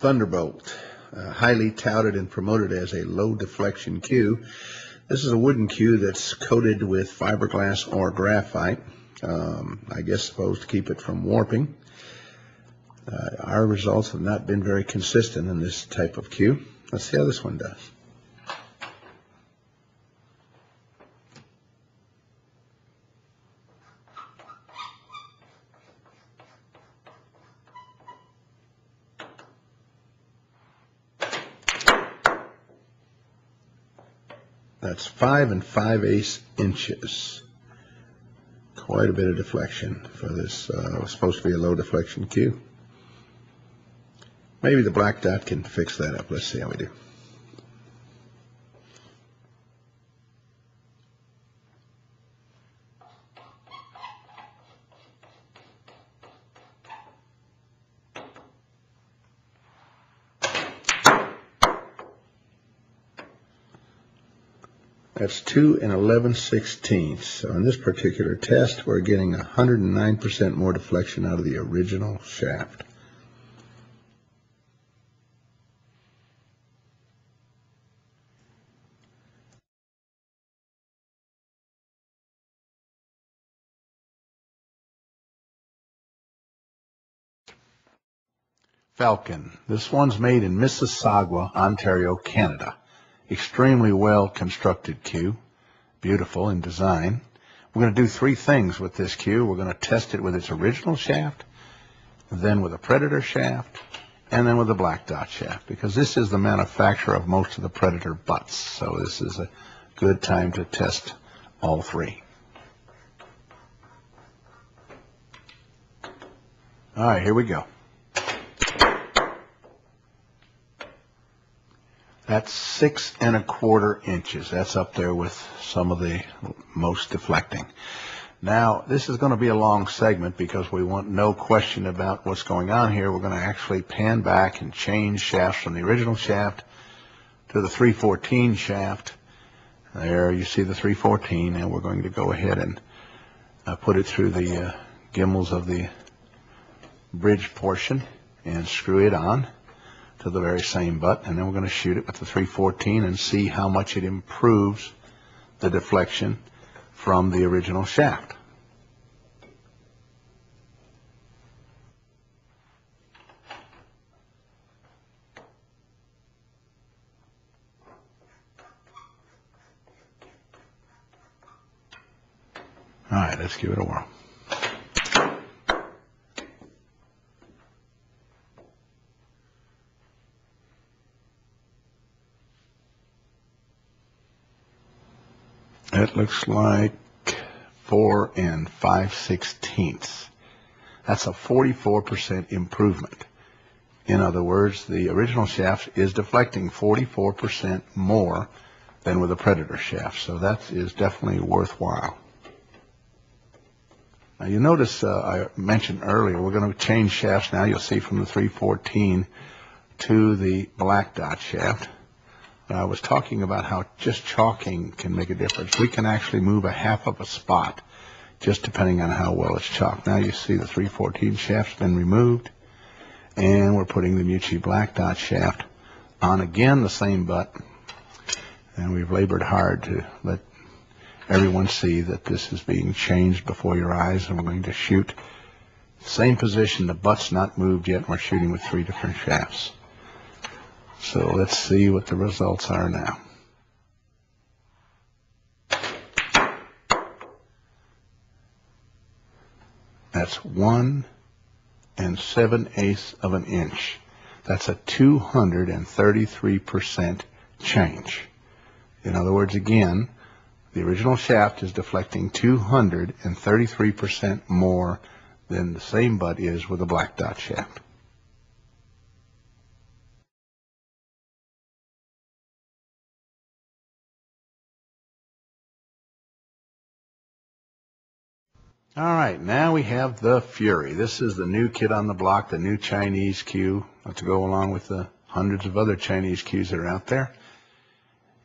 Thunderbolt, highly touted and promoted as a low deflection cue. This is a wooden cue that's coated with fiberglass or graphite, I guess supposed to keep it from warping. Our results have not been very consistent in this type of cue. Let's see how this one does. That's 5 5/8 inches. Quite a bit of deflection for this supposed to be a low deflection cue. Maybe the black dot can fix that up. Let's see how we do. That's 2 11/16. So in this particular test, we're getting 109% more deflection out of the original shaft. Falcon. This one's made in Mississauga, Ontario, Canada. Extremely well constructed cue, beautiful in design. We're going to do three things with this cue. We're going to test it with its original shaft, then with a Predator shaft, and then with a black dot shaft, because this is the manufacturer of most of the Predator butts. So this is a good time to test all three. All right, here we go. That's 6 1/4 inches. That's up there with some of the most deflecting. Now, this is going to be a long segment because we want no question about what's going on here. We're going to actually pan back and change shafts from the original shaft to the 314 shaft. There you see the 314, and we're going to go ahead and put it through the gimbals of the bridge portion and screw it on to the very same butt, and then we're going to shoot it with the 314 and see how much it improves the deflection from the original shaft. All right, let's give it a whirl. It looks like 4 5/16. That's a 44% improvement. In other words, the original shaft is deflecting 44% more than with a Predator shaft. So that is definitely worthwhile. Now you notice I mentioned earlier we're going to change shafts now. You'll see from the 314 to the black dot shaft. I was talking about how just chalking can make a difference. We can actually move a half of a spot just depending on how well it's chalked. Now you see the 314 shaft's been removed, and we're putting the Mucci black dot shaft on again, the same butt, and we've labored hard to let everyone see that this is being changed before your eyes, and we're going to shoot same position. The butt's not moved yet, and we're shooting with three different shafts. So let's see what the results are now. That's 1 7/8 of an inch. That's a 233% change. In other words, again, the original shaft is deflecting 233% more than the same butt is with a black dot shaft. All right, now we have the Fury. This is the new kid on the block, the new Chinese cue to go along with the hundreds of other Chinese cues that are out there.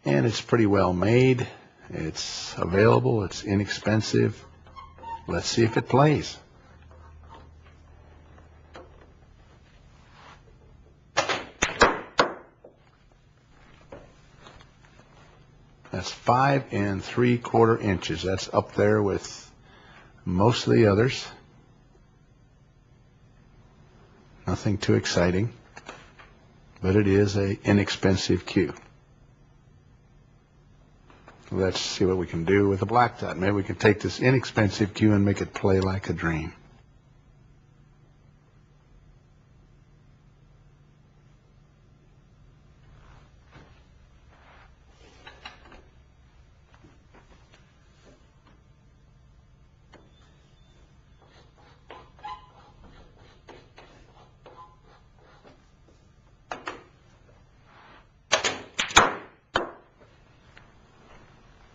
And it's pretty well made. It's available. It's inexpensive. Let's see if it plays. That's 5 3/4 inches. That's up there with most of the others. Nothing too exciting, but it is an inexpensive cue. Let's see what we can do with a black dot. Maybe we can take this inexpensive cue and make it play like a dream.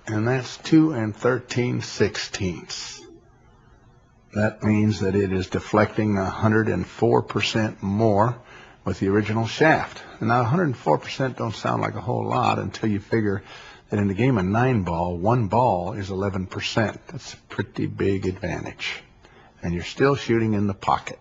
And that's 2 13/16. That means that it is deflecting 104% more with the original shaft. And now 104% don't sound like a whole lot until you figure that in the game of 9-ball, 1 ball is 11%. That's a pretty big advantage. And you're still shooting in the pocket.